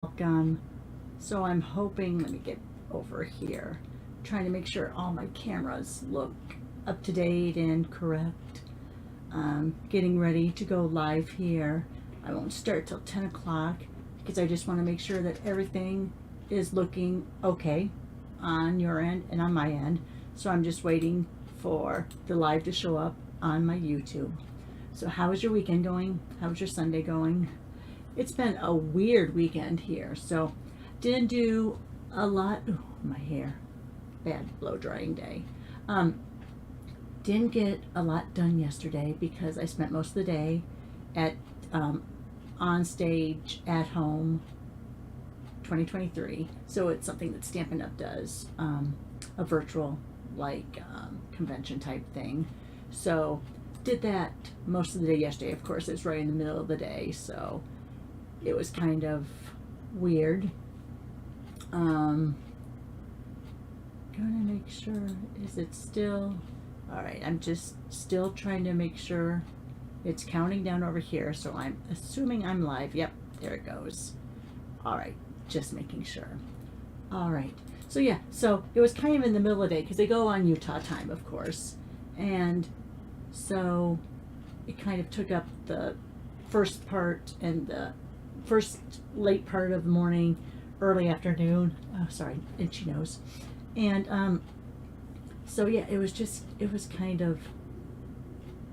So I'm hoping, let me get over here, trying to make sure all my cameras look up to date and correct. Getting ready to go live here. I won't start till 10 o'clock because I just want to make sure that everything is looking okay on your end and on my end. So I'm just waiting for the live to show up on my YouTube. So how is your weekend going? How's your Sunday going? It's been a weird weekend here, so didn't do a lot. Ooh, my hair, bad blow drying day. Didn't get a lot done yesterday because I spent most of the day at on stage at home 2023. So it's something that Stampin' Up does, a virtual convention type thing. So did that most of the day yesterday. Of course, it's right in the middle of the day, so it was kind of weird. Gonna make sure, is it still, all right, I'm just still trying to make sure it's counting down over here, so I'm assuming I'm live. Yep, there it goes. All right, just making sure. All right, so yeah, so it was kind of in the middle of the day because they go on Utah time, of course, and so it kind of took up the first part and the first late part of the morning, early afternoon. Oh, sorry, itchy nose. And so yeah, it was kind of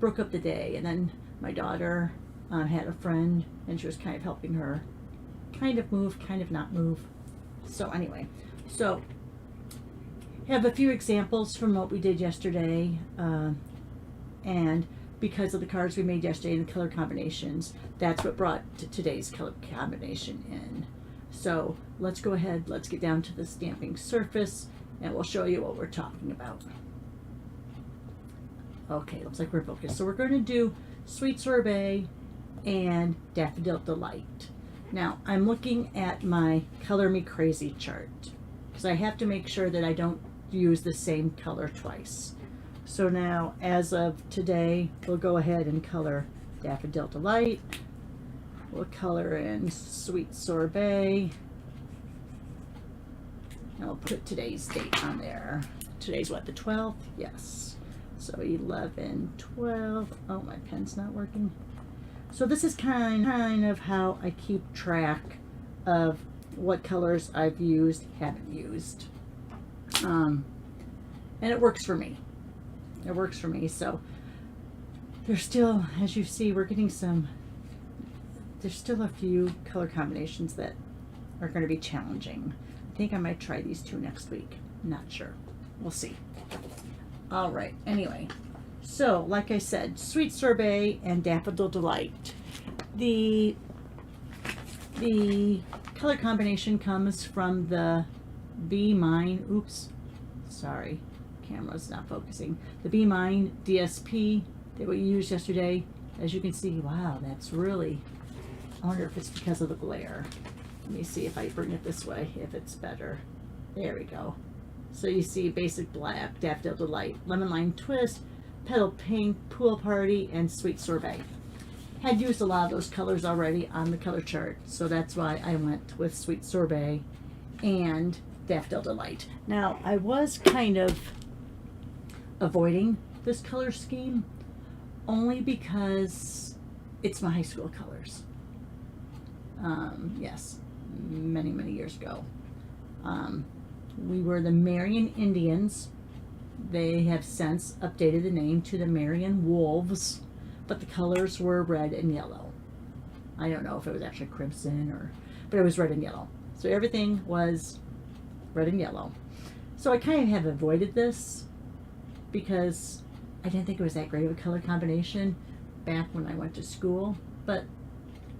broke up the day. And then my daughter had a friend, and she was kind of helping her kind of move, kind of not move. So anyway, so have a few examples from what we did yesterday, and because of the cards we made yesterday and the color combinations, that's what brought today's color combination in. So let's go ahead, let's get down to the stamping surface, and we'll show you what we're talking about. Okay, looks like we're focused. So we're going to do Sweet Sorbet and Daffodil Delight. Now, I'm looking at my Color Me Crazy chart because I have to make sure that I don't use the same color twice. So now, as of today, we'll go ahead and color Daffodil Delight. We'll color in Sweet Sorbet. And I'll put today's date on there. Today's what, the 12th? Yes. So 11/12. Oh, my pen's not working. So this is kind of how I keep track of what colors I've used, haven't used. And it works for me. It works for me. So there's still, as you see, we're getting there's still a few color combinations that are going to be challenging. I think I might try these two next week. Not sure. We'll see. All right. Anyway, so like I said, Sweet Sorbet and Daffodil Delight. The color combination comes from the Be Mine. Oops. Sorry. Camera's not focusing. The Be Mine DSP that we used yesterday. As you can see, wow, that's really, I wonder if it's because of the glare. Let me see if I bring it this way, if it's better. There we go. So you see Basic Black, Daffodil Delight, Lemon Lime Twist, Petal Pink, Pool Party, and Sweet Sorbet. Had used a lot of those colors already on the color chart, so that's why I went with Sweet Sorbet and Daffodil Delight. Now, I was kind of avoiding this color scheme only because it's my high school colors. Yes, many years ago. We were the Marion Indians. They have since updated the name to the Marion Wolves, but the colors were red and yellow. I don't know if it was actually crimson but it was red and yellow. So everything was red and yellow. So I kind of have avoided this because I didn't think it was that great of a color combination back when I went to school, but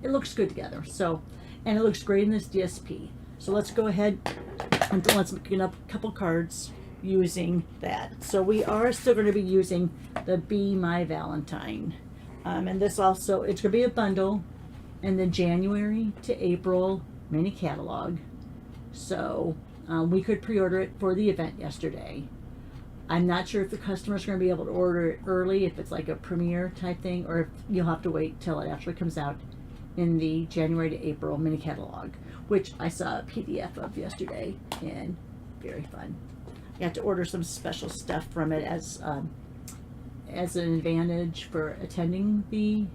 it looks good together. So, and it looks great in this DSP. So let's go ahead and let's get up a couple cards using that. So we are still going to be using the Be My Valentine. And this also, it's going to be a bundle in the January to April mini catalog. So we could pre-order it for the event yesterday. I'm not sure if the customers are going to be able to order it early, if it's like a premiere type thing, or if you'll have to wait till it actually comes out in the January to April mini catalog, which I saw a PDF of yesterday, and very fun. I got to order some special stuff from it as an advantage for attending the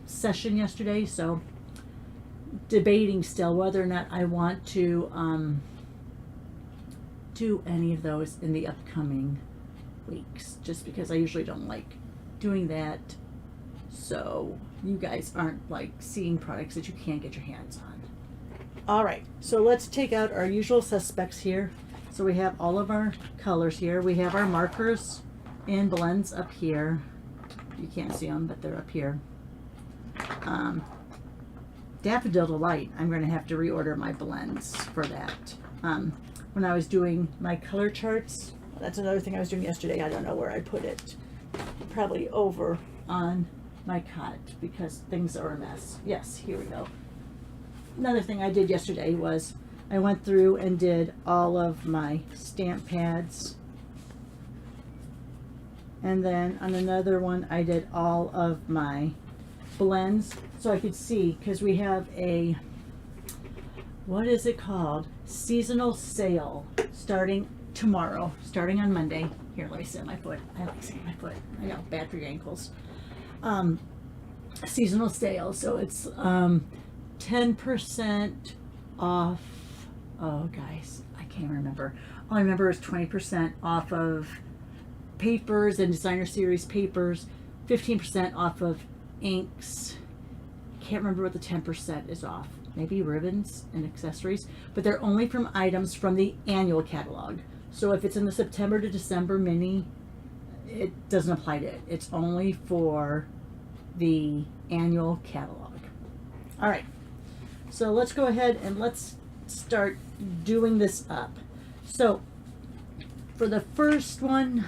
session yesterday. So debating still whether or not I want to do any of those in the upcoming weeks, just because I usually don't like doing that, so you guys aren't like seeing products that you can't get your hands on. All right, so let's take out our usual suspects here. So we have all of our colors here. We have our markers and blends up here. You can't see them, but they're up here. Daffodil Delight, I'm going to have to reorder my blends for that. When I was doing my color charts, that's another thing I was doing yesterday. I don't know where I put it. Probably over on my cot because things are a mess. Yes, here we go. Another thing I did yesterday was I went through and did all of my stamp pads. And then on another one, I did all of my blends so I could see, because we have a, what is it called? Seasonal sale starting tomorrow, starting on Monday. Here, let me sit my foot. I like sitting my foot. I know, bad for your ankles. Seasonal sale, so it's 10% off. Oh, guys, I can't remember. All I remember is 20% off of papers and designer series papers, 15% off of inks. Can't remember what the 10% is off. Maybe ribbons and accessories, but they're only from items from the annual catalog. So if it's in the September to December mini, it doesn't apply to it. It's only for the annual catalog. All right, so let's go ahead and let's start doing this up. So for the first one,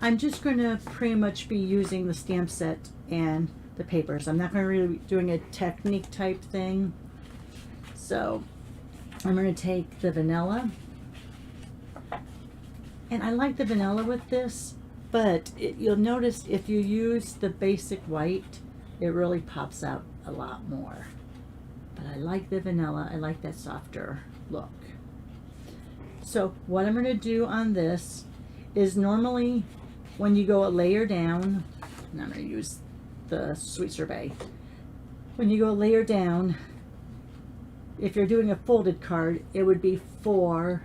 I'm just going to pretty much be using the stamp set and the papers. I'm not going to really be doing a technique type thing. So I'm going to take the vanilla, and I like the vanilla with this, but you'll notice if you use the basic white, it really pops out a lot more. But I like the vanilla. I like that softer look. So what I'm going to do on this is, normally when you go a layer down, and I'm going to use the Sweet Sorbet, when you go a layer down, if you're doing a folded card, it would be 4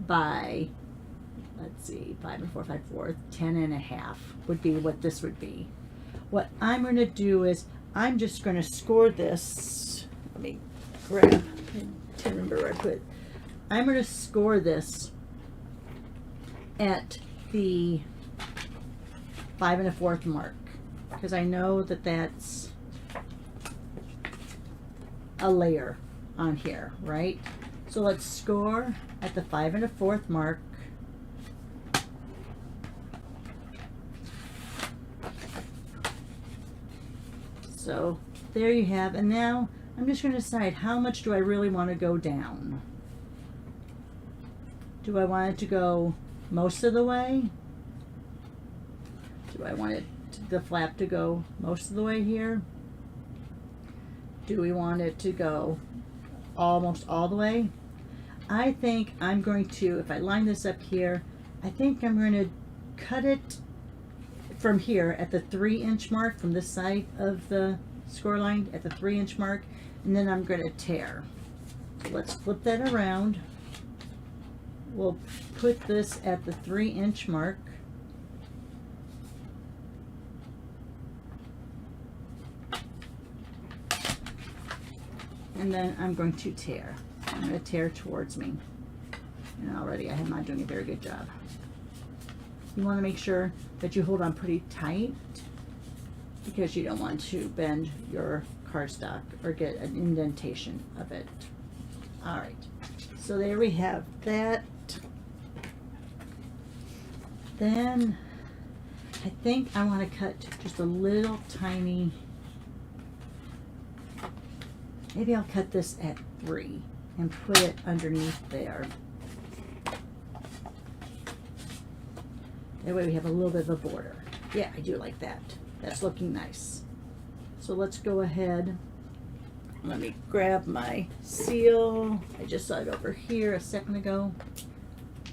by, let's see, 5 and 4, 5, 4, 10 and a half would be what this would be. What I'm going to do is I'm just going to score this. Let me grab, I can't remember where I put it. I'm going to score this at the 5 1/4 mark, because I know that that's a layer on here, right? So let's score at the 5 1/4 mark. So there you have, and now I'm just going to decide how much do I really want to go down. Do I want it to go most of the way? Do I want the flap to go most of the way here? Do we want it to go almost all the way? I think I'm going to, if I line this up here, I think I'm going to cut it from here at the 3-inch mark, from this side of the score line at the 3-inch mark, and then I'm going to tear. So let's flip that around. We'll put this at the 3-inch mark. And then I'm going to tear. I'm going to tear towards me. And already I am not doing a very good job. You want to make sure that you hold on pretty tight, because you don't want to bend your cardstock or get an indentation of it. All right, so there we have that. Then I think I want to cut just a little tiny, maybe I'll cut this at 3 and put it underneath there. That way we have a little bit of a border. Yeah, I do like that. That's looking nice. So let's go ahead. Let me grab my seal. I just saw it over here a second ago.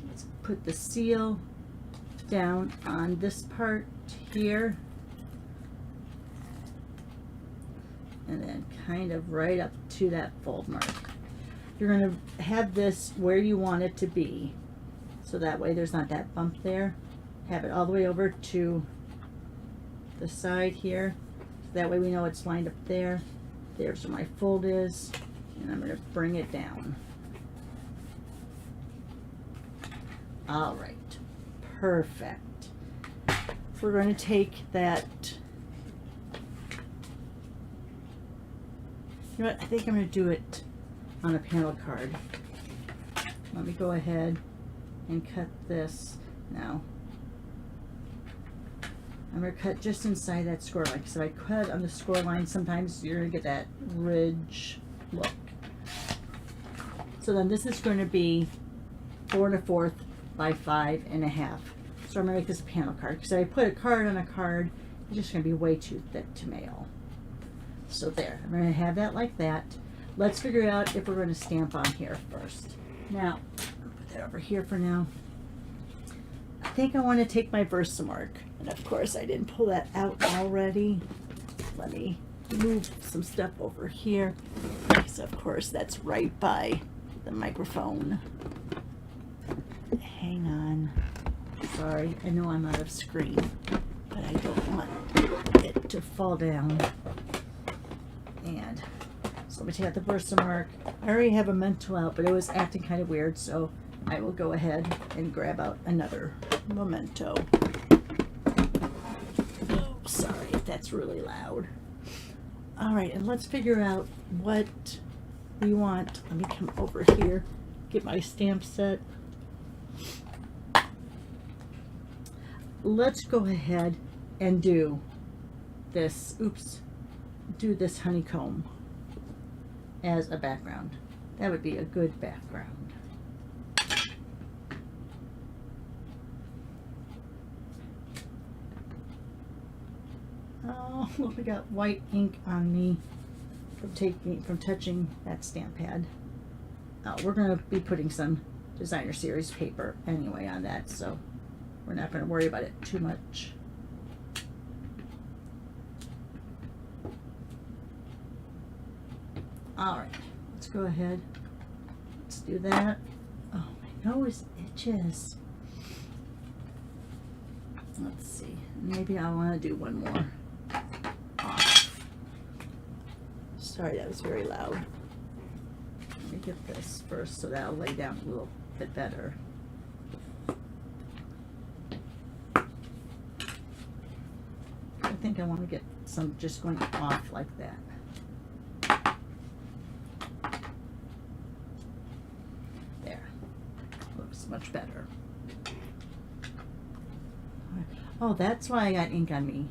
Let's put the seal down on this part here. And then kind of right up to that fold mark. You're going to have this where you want it to be. So that way there's not that bump there. Have it all the way over to the side here. That way we know it's lined up there. There's where my fold is. And I'm going to bring it down. All right. Perfect. We're going to take that. You know what? I think I'm going to do it on a panel card. Let me go ahead and cut this now. I'm going to cut just inside that score line, because if I cut on the score line, sometimes you're going to get that ridge look. So then this is going to be 4 1/4 by 5 1/2. So I'm going to make this a panel card, because if I put a card on a card, it's just going to be way too thick to mail. So there, I'm going to have that like that. Let's figure out if we're going to stamp on here first. Now, I'll put that over here for now. I think I want to take my Versamark. And of course, I didn't pull that out already. Let me move some stuff over here. Because of course, that's right by the microphone. Hang on. Sorry, I know I'm out of screen, but I don't want it to fall down. And so let me take out the Versamark. I already have a Memento out, but it was acting kind of weird, so I will go ahead and grab out another Memento. Oh, sorry, that's really loud. All right, and let's figure out what we want. Let me come over here, get my stamp set. Let's go ahead and do this, do this honeycomb as a background. That would be a good background. Oh, look, we got white ink on me from touching that stamp pad. We're going to be putting some designer series paper anyway on that, so we're not going to worry about it too much. All right, let's go ahead. Let's do that. Oh, my nose itches. Let's see. Maybe I want to do one more off. Sorry, that was very loud. Let me get this first so that'll lay down a little bit better. I think I want to get some just going off like that. There. Looks much better. Oh, that's why I got ink on me.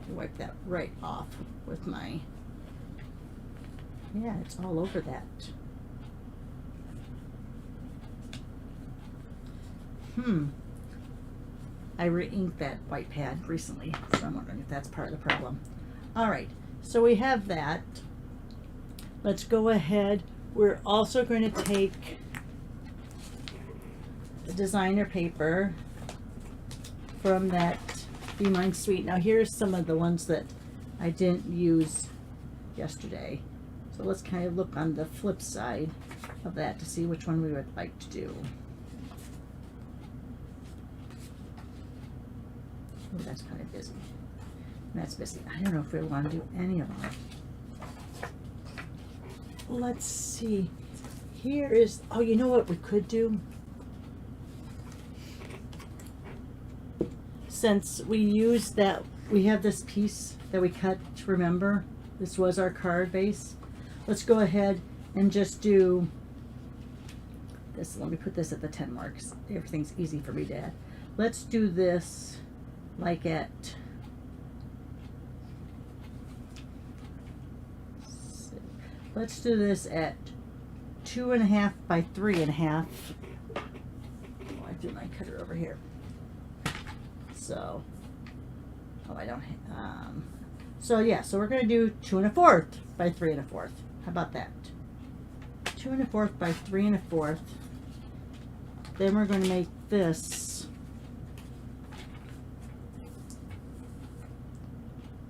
Wipe that right off with my... Yeah, it's all over that. I re-inked that white pad recently, so I'm wondering if that's part of the problem. All right, so we have that. Let's go ahead. We're also going to take the designer paper from that Be Mine Sweet. Now here's some of the ones that I didn't use yesterday. So let's kind of look on the flip side of that to see which one we would like to do. Oh, that's kind of busy. That's busy. I don't know if we want to do any of them. Let's see. Here is, oh, you know what we could do? Since we used that, we have this piece that we cut, remember? This was our card base. Let's go ahead and just do this. Let me put this at the 10 marks. Everything's easy for me to add. Let's do this like at, let's do this at 2.5 by 3.5. Oh, I threw my cutter over here. So Oh, I don't, so yeah, so we're going to do 2 1/4 by 3 1/4. How about that? 2 1/4 by 3 1/4. Then we're going to make this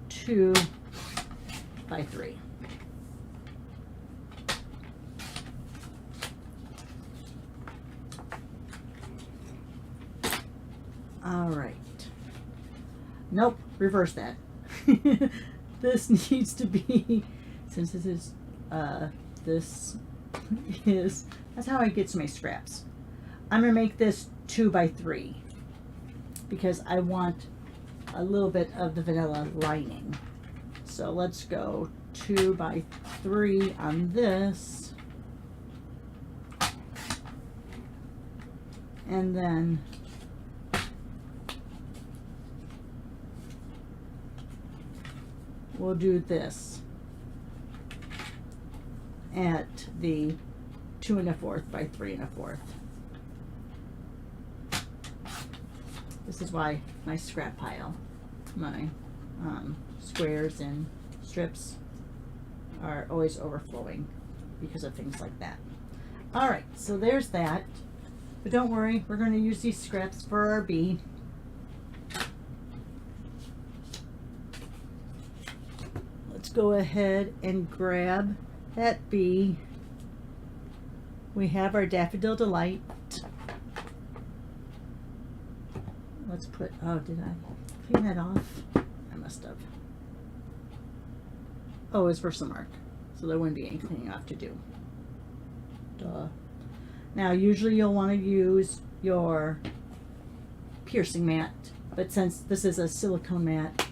2 by 3. All right. Nope, reverse that. This needs to be, since this is, that's how I get to my scraps. I'm going to make this 2 by 3 because I want a little bit of the vanilla lining. So let's go 2 by 3 on this. And then we'll do this at the 2 1/4 by 3 1/4. This is why my scrap pile, my squares and strips are always overflowing because of things like that. All right, so there's that. But don't worry, we're going to use these scraps for our bee. Let's go ahead and grab that bee. We have our Daffodil Delight. Let's put, oh, did I clean that off? I must have. Oh, it's Versamark, so there wouldn't be any cleaning off to do. Duh. Now, usually you'll want to use your piercing mat, but since this is a silicone mat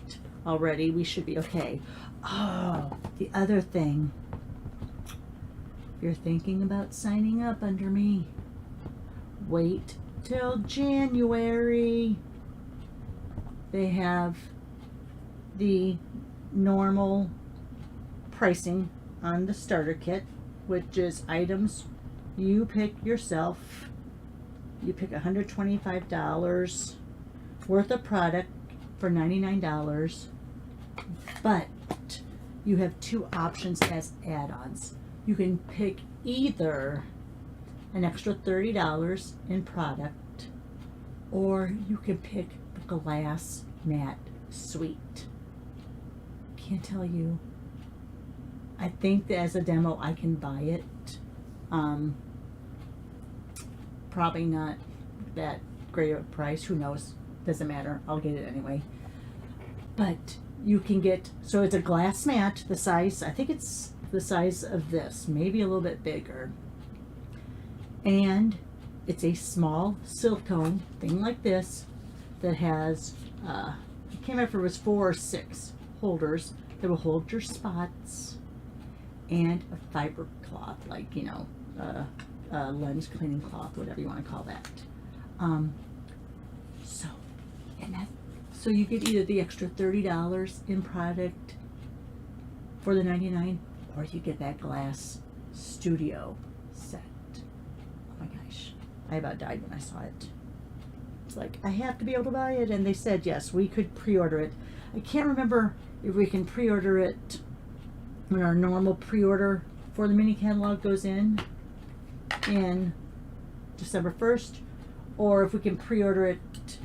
already, we should be okay. Oh, the other thing. If you're thinking about signing up under me, wait till January. They have the normal pricing on the starter kit, which is items you pick yourself. You pick $125 worth of product for $99, but you have 2 options as add-ons. You can pick either an extra $30 in product, or you can pick the glass mat suite. Can't tell you. I think that as a demo I can buy it. Probably not that great of a price. Who knows? Doesn't matter. I'll get it anyway. But you can get, so it's a glass mat, the size, I think it's the size of this, maybe a little bit bigger. And it's a small silicone thing like this that has, I can't remember if it was 4 or 6 holders that will hold your spots, and a fiber cloth, like, you know, lens cleaning cloth, whatever you want to call that. So you get either the extra $30 in product for the $99, or you get that glass studio set. Oh my gosh, I about died when I saw it. It's like, I have to be able to buy it, and they said yes, we could pre-order it. I can't remember if we can pre-order it when our normal pre-order for the mini catalog goes in December 1st, or if we can pre-order it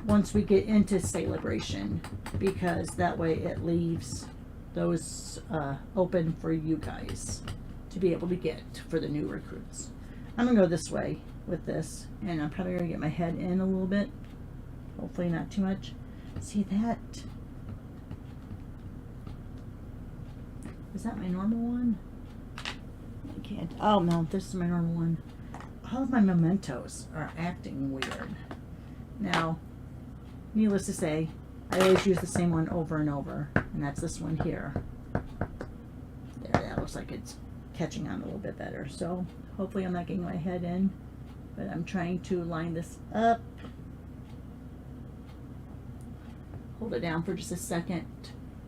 once we get into Celebration, because that way it leaves those open for you guys to be able to get for the new recruits. I'm gonna go this way with this, and I'm probably gonna get my head in a little bit, hopefully not too much. See that? Is that my normal one? I can't. Oh no, this is my normal one. All of my mementos are acting weird. Now, needless to say, I always use the same one over and over, and that's this one here. There, that looks like it's catching on a little bit better. So hopefully I'm not getting my head in, but I'm trying to line this up. Hold it down for just a second.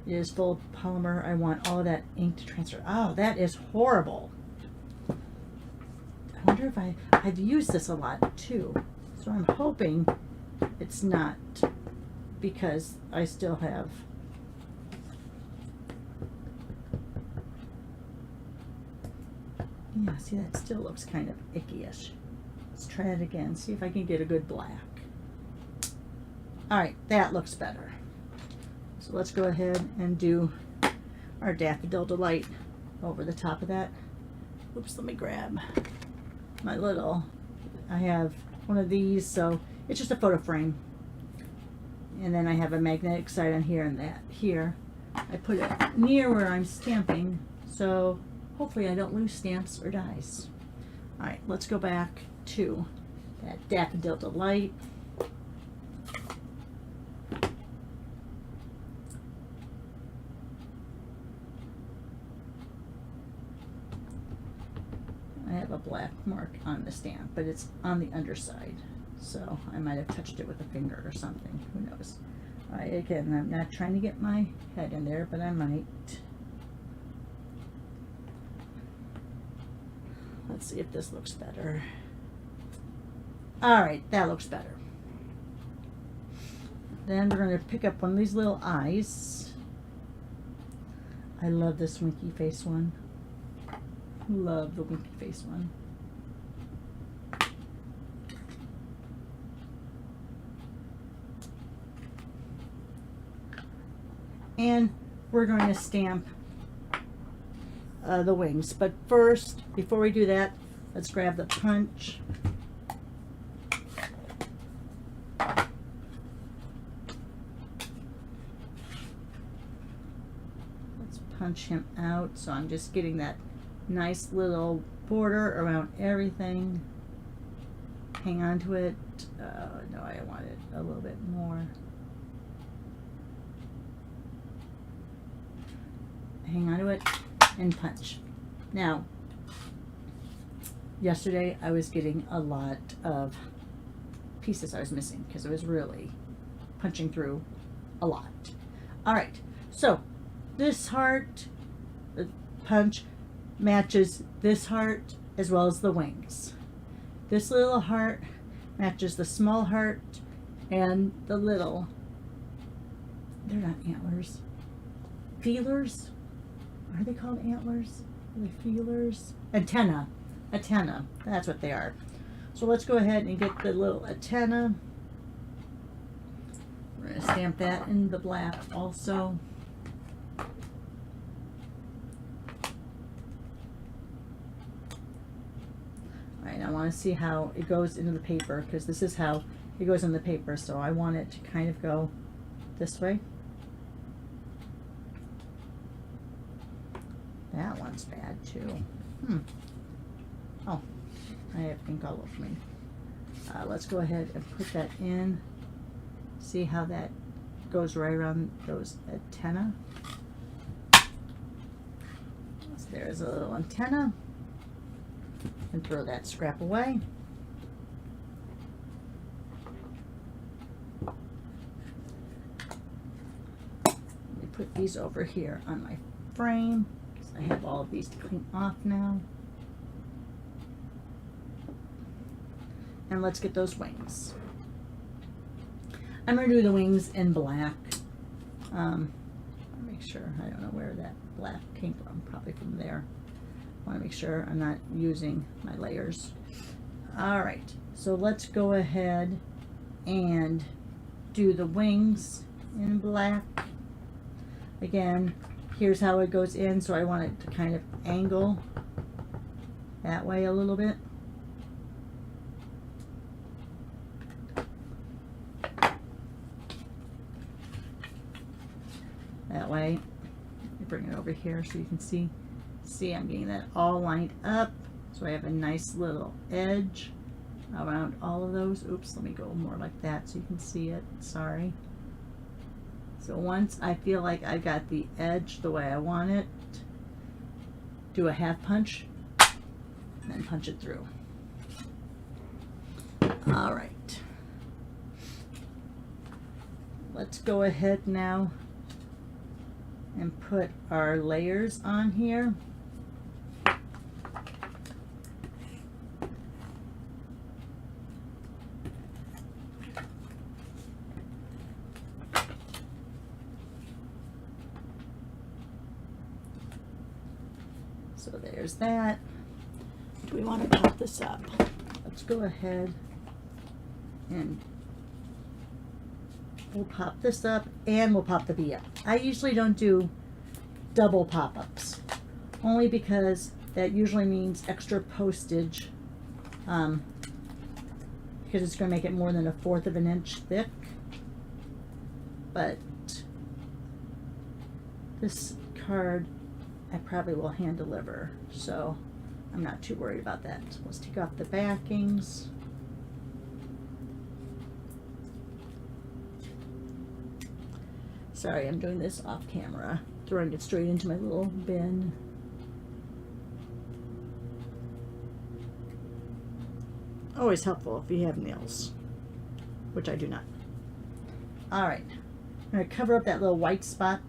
It is full of polymer. I want all of that ink to transfer. Oh, that is horrible. I wonder if I've used this a lot too, so I'm hoping it's not because I still have yeah, see, that still looks kind of icky-ish. Let's try it again, see if I can get a good black. All right, that looks better. So let's go ahead and do our Daffodil Delight over the top of that. Oops, let me grab my little, I have one of these, so it's just a photo frame. And then I have a magnetic side on here and that here. I put it near where I'm stamping, so hopefully I don't lose stamps or dies. All right, let's go back to that Daffodil Delight. I have a black mark on the stamp, but it's on the underside, so I might have touched it with a finger or something. Who knows? All right, again, I'm not trying to get my head in there, but I might. Let's see if this looks better. All right, that looks better. Then we're going to pick up one of these little eyes. I love this winky face one. Love the winky face one. And we're going to stamp the wings. But first, before we do that, let's grab the punch. Let's punch him out. So I'm just getting that nice little border around everything. Hang on to it. No, I want it a little bit more. Hang on to it and punch. Now, yesterday I was getting a lot of pieces I was missing because I was really punching through a lot. All right, so this heart punch matches this heart as well as the wings. This little heart matches the small heart and the little, they're not antlers, feelers. Are they called antlers? Are they feelers? Antenna. Antenna. That's what they are. So let's go ahead and get the little antenna. We're going to stamp that in the black also. Alright, I want to see how it goes into the paper because this is how it goes in the paper. So I want it to kind of go this way. That one's bad too. Oh, I have ink all over me. Let's go ahead and put that in. See how that goes right around those antenna. So there's a little antenna. And throw that scrap away. Let me put these over here on my frame. I have all of these to clean off now. And let's get those wings. I'm going to do the wings in black. Make sure, I don't know where that black came from, probably from there. I want to make sure I'm not using my layers. All right, so let's go ahead and do the wings in black. Again, here's how it goes in, so I want it to kind of angle that way a little bit. That way. Let me bring it over here so you can see. See, I'm getting that all lined up. So I have a nice little edge around all of those. Oops, let me go more like that so you can see it. Sorry. So once I feel like I got the edge the way I want it, do a half punch and then punch it through. All right. Let's go ahead now and put our layers on here. So there's that. Do we want to pop this up? Let's go ahead and we'll pop this up and we'll pop the bee up. I usually don't do double pop-ups, only because that usually means extra postage, because it's going to make it more than 1/4 of an inch thick. But this card I probably will hand deliver, so I'm not too worried about that. So let's take off the backings. Sorry, I'm doing this off camera, throwing it straight into my little bin. Always helpful if you have nails, which I do not. All right, I'm going to cover up that little white spot.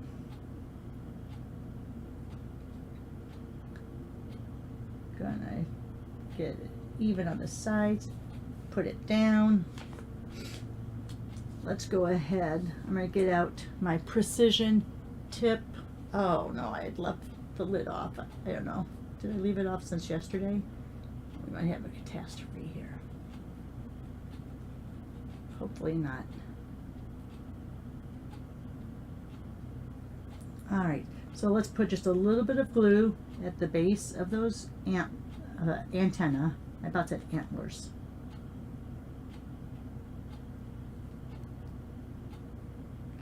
Gonna get it even on the sides, put it down. Let's go ahead. I'm going to get out my precision tip. Oh no, I had left the lid off. I don't know. Did I leave it off since yesterday? We might have a catastrophe here. Hopefully not. All right, so let's put just a little bit of glue at the base of those antenna. I about said antlers.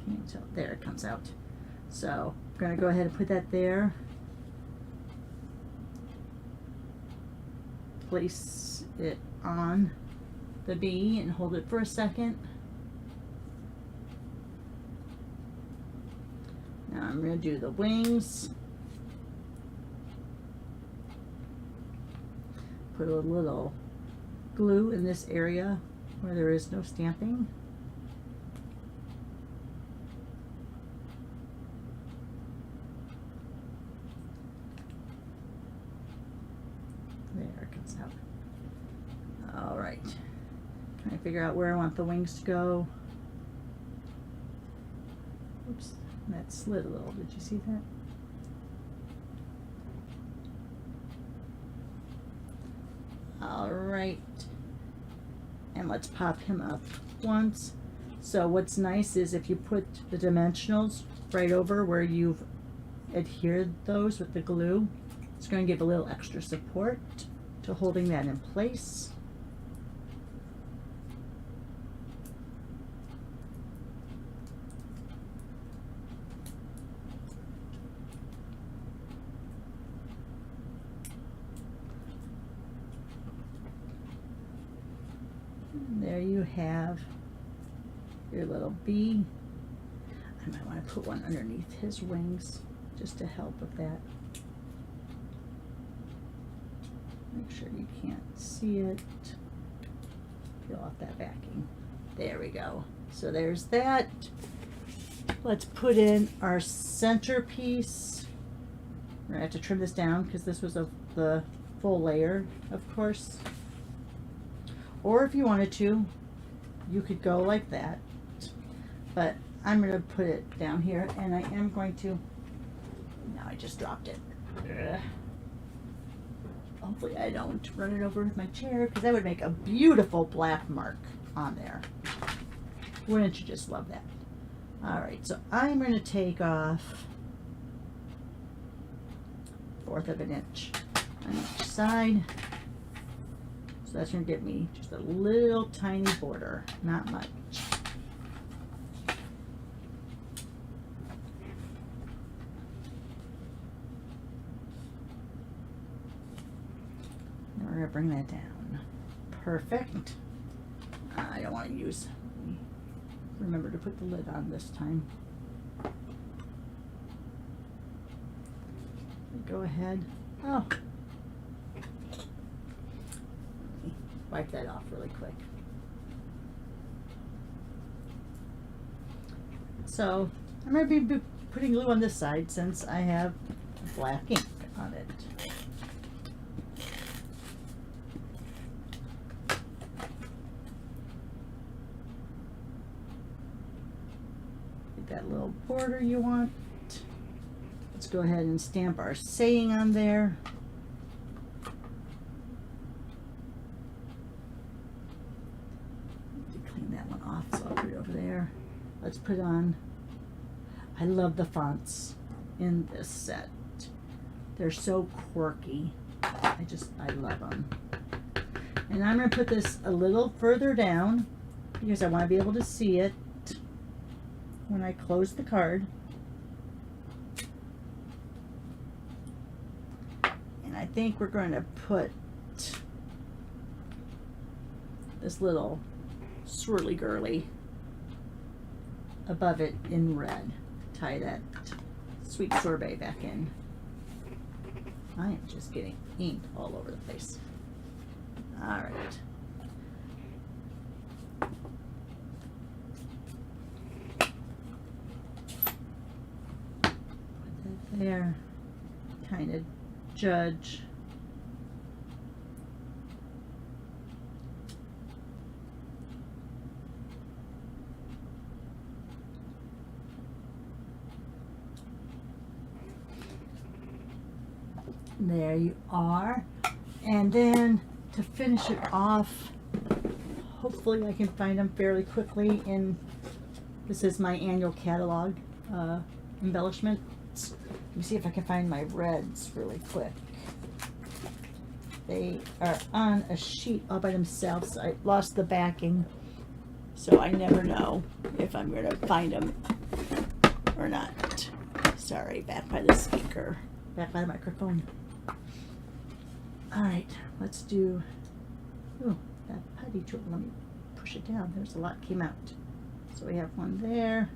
Can't tell. There it comes out. So I'm going to go ahead and put that there. Place it on the bee and hold it for a second. Now I'm going to do the wings. Put a little glue in this area where there is no stamping. There it comes out. All right. Trying to figure out where I want the wings to go. Oops, that slid a little. Did you see that? All right, and let's pop him up once. So what's nice is if you put the dimensionals right over where you've adhered those with the glue, it's going to give a little extra support to holding that in place. There you have your little bee. I might want to put one underneath his wings just to help with that. Make sure you can't see it. Peel off that backing. There we go. So there's that. Let's put in our centerpiece. We're gonna have to trim this down because this was the full layer, of course. Or if you wanted to, you could go like that. But I'm going to put it down here, and I am going to, now I just dropped it. Ugh. Hopefully I don't run it over with my chair, because that would make a beautiful black mark on there. Wouldn't you just love that? All right, so I'm going to take off 1/4 of an inch on each side. So that's going to give me just a little tiny border, not much. Now we're going to bring that down. Perfect. I don't want to use, remember to put the lid on this time. Go ahead. Oh. Wipe that off really quick. So I'm going to be putting glue on this side since I have black ink on it. Get that little border you want. Let's go ahead and stamp our saying on there. let's put on, I love the fonts in this set. They're so quirky. I love them. And I'm going to put this a little further down because I want to be able to see it when I close the card. And I think we're going to put this little swirly girly above it in red. Tie that sweet sorbet back in. I am just getting ink all over the place. All right. Put that there. Kind of judge. There you are. And then to finish it off, hopefully I can find them fairly quickly in, this is my annual catalog embellishments. Let me see if I can find my reds really quick. They are on a sheet all by themselves. I lost the backing, so I never know if I'm going to find them or not. Sorry, back by the speaker, back by the microphone. All right, let's do, oh, that putty tool, let me push it down. There's a lot came out. So we have one there.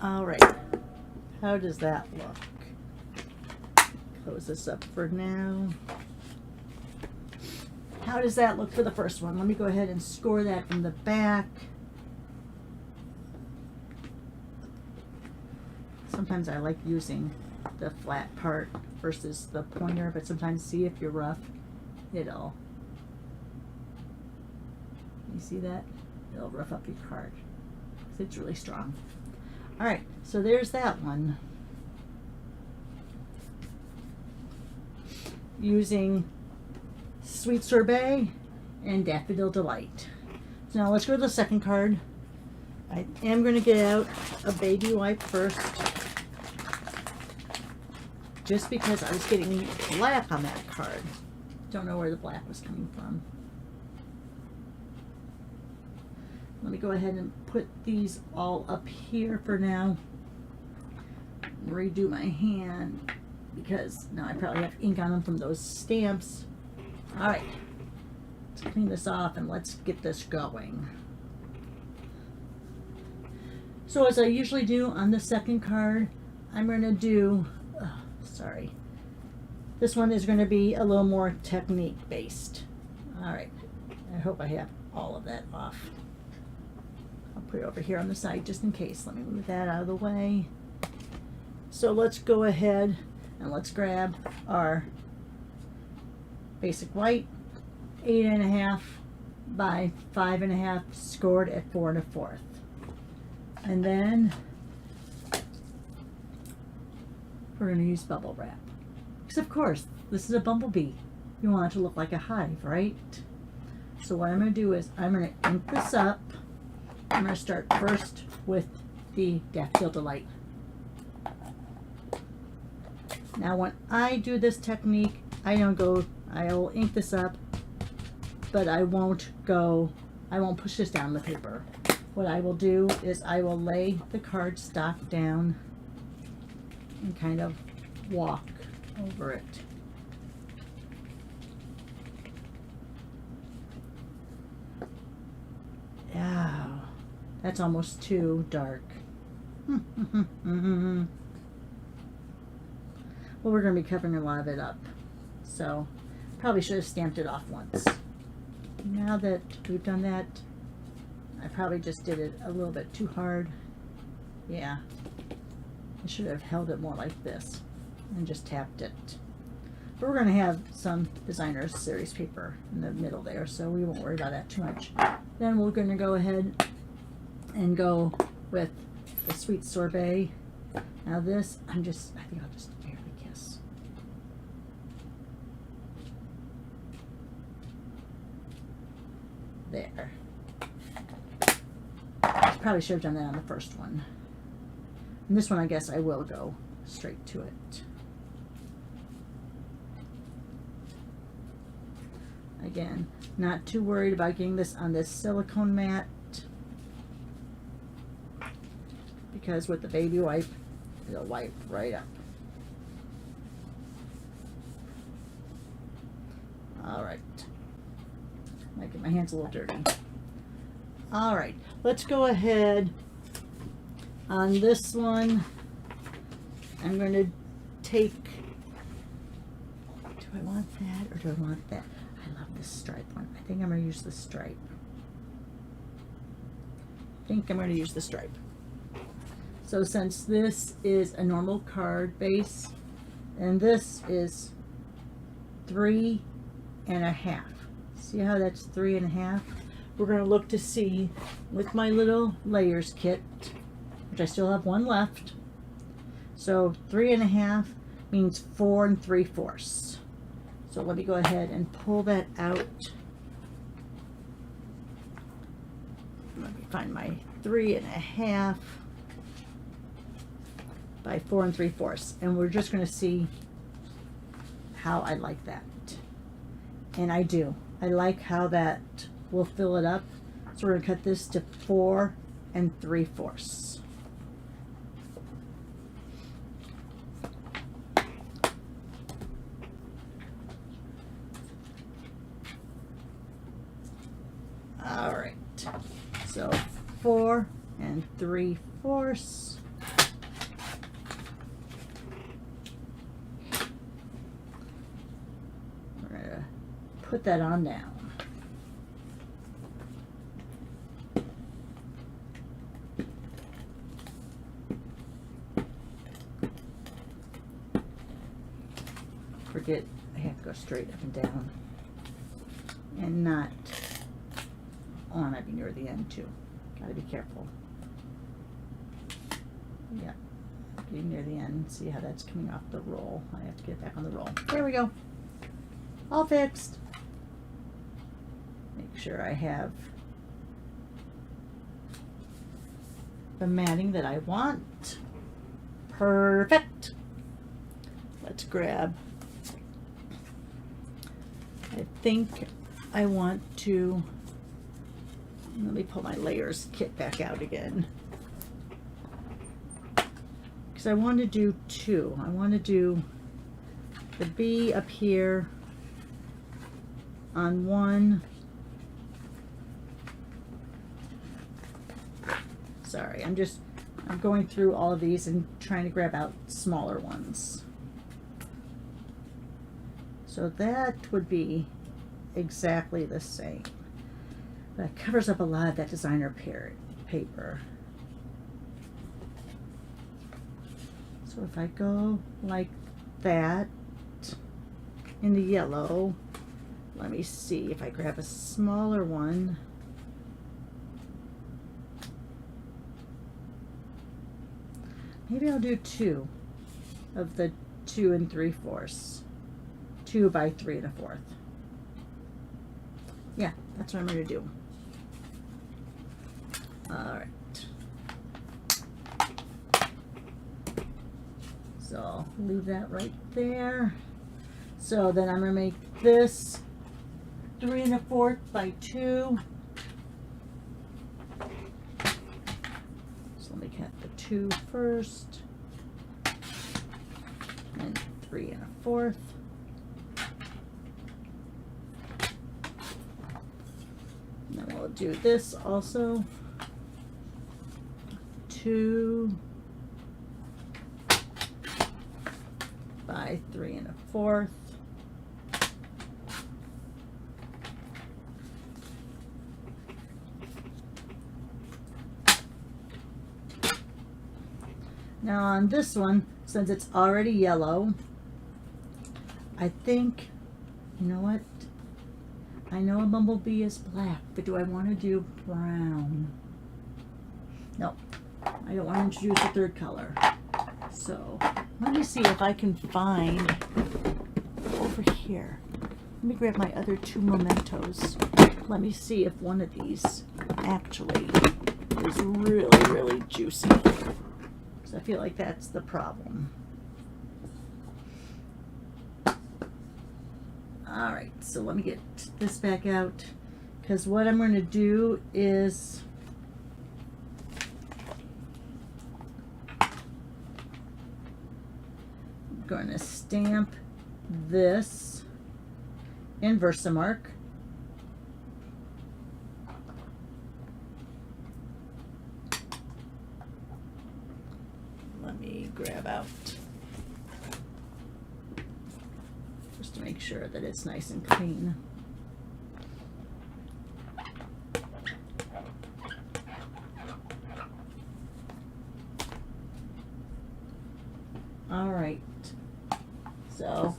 All right, how does that look? Close this up for now. How does that look for the first one? Let me go ahead and score that in the back. Sometimes I like using the flat part versus the pointer, but sometimes, see, if you're rough, it'll, you see that? It'll rough up your card. It's really strong. All right, so there's that one. Using Sweet Sorbet and Daffodil Delight. So now let's go to the second card. I am going to get out a baby wipe first, just because I was getting black on that card. Don't know where the black was coming from. Let me go ahead and put these all up here for now. Redo my hand, because now I probably have ink on them from those stamps. All right, let's clean this off and let's get this going. So as I usually do on the second card, I'm going to do, sorry, this one is going to be a little more technique based. All right, I hope I have all of that off. I'll put it over here on the side just in case. Let me move that out of the way. So let's go ahead and let's grab our basic white, 8.5 by 5.5, scored at 4 1/4. And then we're going to use bubble wrap. Because of course, this is a bumblebee. You want it to look like a hive, right? So what I'm going to do is I'm going to ink this up. I'm going to start first with the Daffodil Delight. Now when I do this technique, I'll ink this up, but I won't push this down the paper. What I will do is I will lay the cardstock down and kind of walk over it. Yeah, that's almost too dark. Well, we're going to be covering a lot of it up, so probably should have stamped it off once. Now that we've done that, I probably just did it a little bit too hard. Yeah, I should have held it more like this and just tapped it. But we're going to have some designer's series paper in the middle there, so we won't worry about that too much. Then we're going to go ahead and go with the sweet sorbet. Now this, I think I'll just barely kiss. There. I probably should have done that on the first one. And this one, I guess I will go straight to it. Again, not too worried about getting this on this silicone mat, because with the baby wipe, it'll wipe right up. All right. Might get my hands a little dirty. All right, let's go ahead on this one. I'm going to take, do I want that or do I want that? I love this stripe one. I think I'm going to use the stripe. So since this is a normal card base, and this is 3.5. See how that's 3.5? We're going to look to see with my little layers kit, which I still have one left. So 3.5 means 4 3/4. So let me go ahead and pull that out. Let me find my 3.5 by 4 3/4, and we're just going to see how I like that. And I do. I like how that will fill it up. So we're going to cut this to 4 3/4. All right. So 4 3/4. We're going to put that on down. Forget, I have to go straight up and down and not, oh, I might be near the end too. Gotta be careful. Yeah, getting near the end. See how that's coming off the roll. I have to get back on the roll. There we go. All fixed. Make sure I have the matting that I want. Perfect. Let's grab, I think I want to, let me pull my layers kit back out again, because I want to do two. I want to do the bee up here on one. Sorry, I'm going through all of these and trying to grab out smaller ones. So that would be exactly the same. That covers up a lot of that designer paper. So if I go like that in the yellow, let me see if I grab a smaller one. Maybe I'll do 2 of the 2 3/4. 2 by 3 1/4. Yeah, that's what I'm going to do. All right. So I'll leave that right there. So then I'm going to make this 3 1/4 by 2. So let me cut the 2 first, and 3 1/4. Then we'll do this also. 2 by 3 1/4. Now on this one, since it's already yellow, I think, you know what? I know a bumblebee is black, but do I want to do brown? No, I don't want to introduce a third color. So let me see if I can find over here. Let me grab my other two mementos. Let me see if one of these actually is really, really juicy. Because I feel like that's the problem. All right, so let me get this back out. Because what I'm going to do is I'm going to stamp this in Versamark. Let me grab out just to make sure that it's nice and clean. All right, so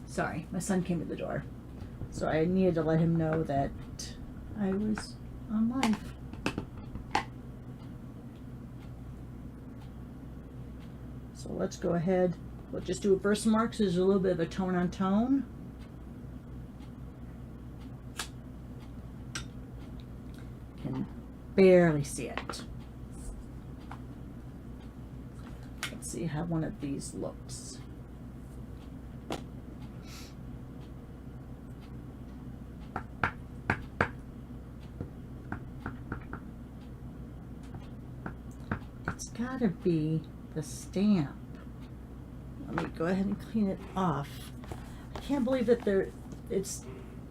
sorry, my son came to the door, so I needed to let him know that I was on live. So let's go ahead. We'll just do a Versamark, so there's a little bit of a tone on tone. Can barely see it. Let's see how one of these looks. It's gotta be the stamp. Let me go ahead and clean it off. I can't believe that it's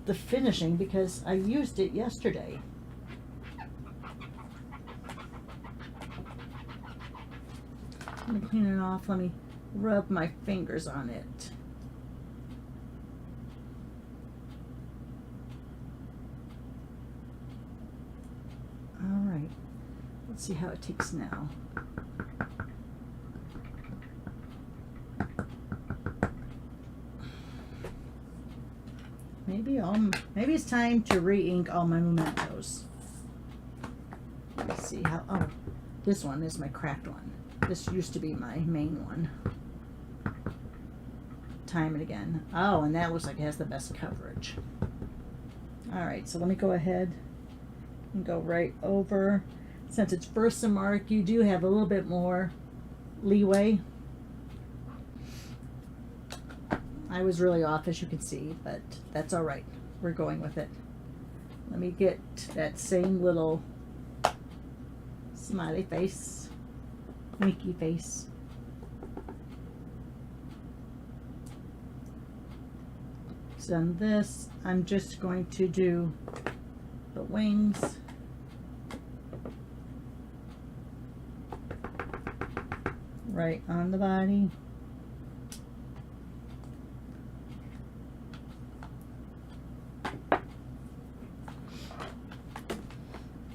the finishing because I used it yesterday. Let me clean it off. Let me rub my fingers on it. All right. Let's see how it takes now. Maybe it's time to re-ink all my mementos. Let's see how. Oh, this one is my cracked one. This used to be my main one. Time and again. Oh, and that looks like it has the best coverage. All right, so let me go ahead and go right over. Since it's Versamark, you do have a little bit more leeway. I was really off, as you can see, but that's all right. We're going with it. Let me get that same little smiley face, winky face. So on this, I'm just going to do the wings. Right on the body.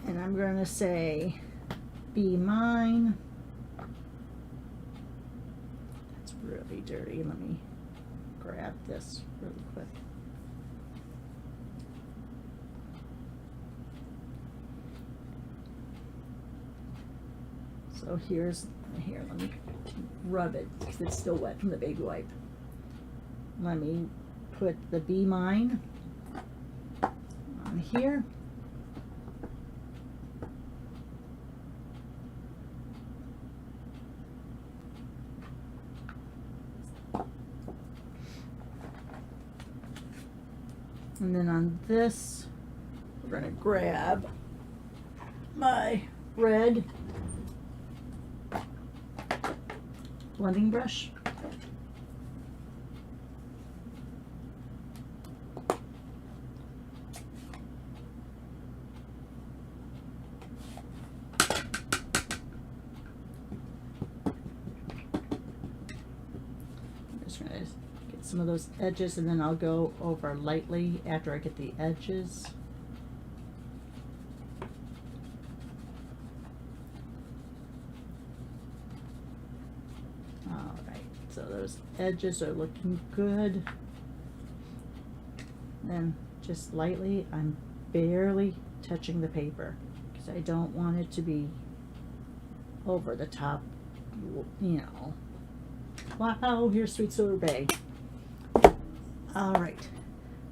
And I'm going to say, be mine. That's really dirty. Let me grab this really quick. So here, let me rub it because it's still wet from the baby wipe. Let me put the Be Mine on here. And then on this, we're going to grab my red blending brush. I'm just going to get some of those edges, and then I'll go over lightly after I get the edges. So those edges are looking good. Then just lightly, I'm barely touching the paper because I don't want it to be over the top, you know. Wow, here's sweet sorbet. All right,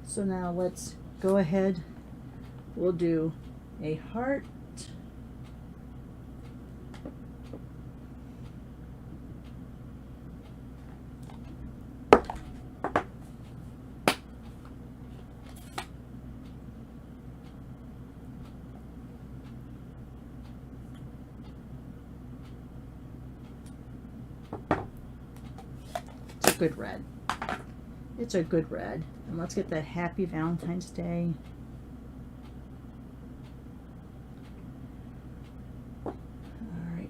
so now let's go ahead. We'll do a heart. It's a good red. It's a good red. And let's get that Happy Valentine's Day. All right.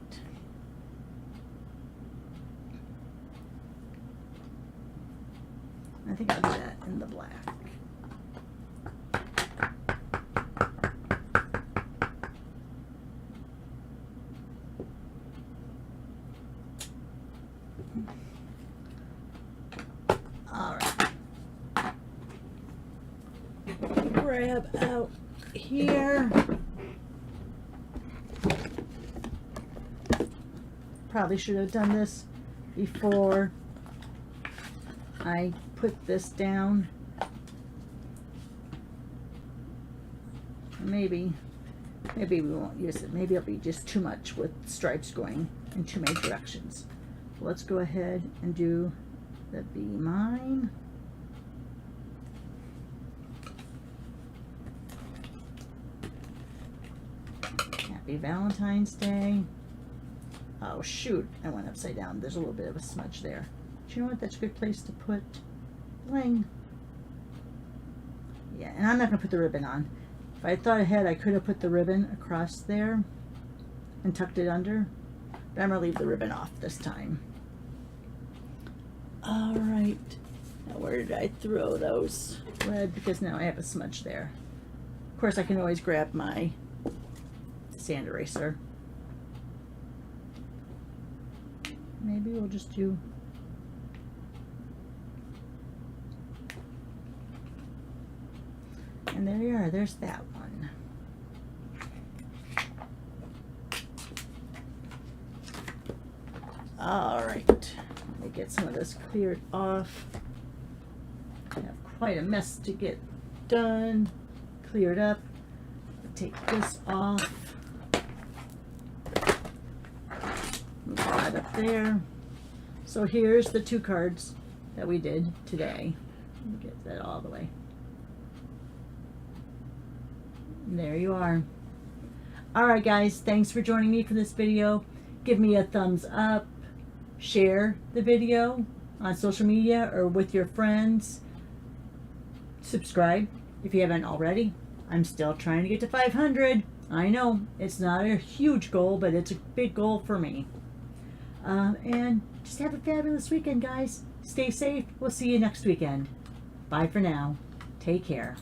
I think I'll do that in the black. All right. Grab out here. Probably should have done this before I put this down. Maybe we won't use it. Maybe it'll be just too much with stripes going in too many directions. So let's go ahead and do the Be Mine. Happy Valentine's Day. Oh shoot, I went upside down. There's a little bit of a smudge there. Do you know what? That's a good place to put bling. Yeah, and I'm not gonna put the ribbon on. If I thought ahead, I could have put the ribbon across there and tucked it under, but I'm gonna leave the ribbon off this time. All right, now where did I throw those red? Because now I have a smudge there. Of course, I can always grab my sand eraser. Maybe we'll just do and there you are, there's that one. All right, let me get some of this cleared off. I have quite a mess to get done, cleared up. Take this off. Move that up there. So here's the 2 cards that we did today. Let me get that all the way. And there you are. All right, guys, thanks for joining me for this video. Give me a thumbs up. Share the video on social media or with your friends. Subscribe if you haven't already. I'm still trying to get to 500. I know it's not a huge goal, but it's a big goal for me. And just have a fabulous weekend, guys. Stay safe. We'll see you next weekend. Bye for now. Take care.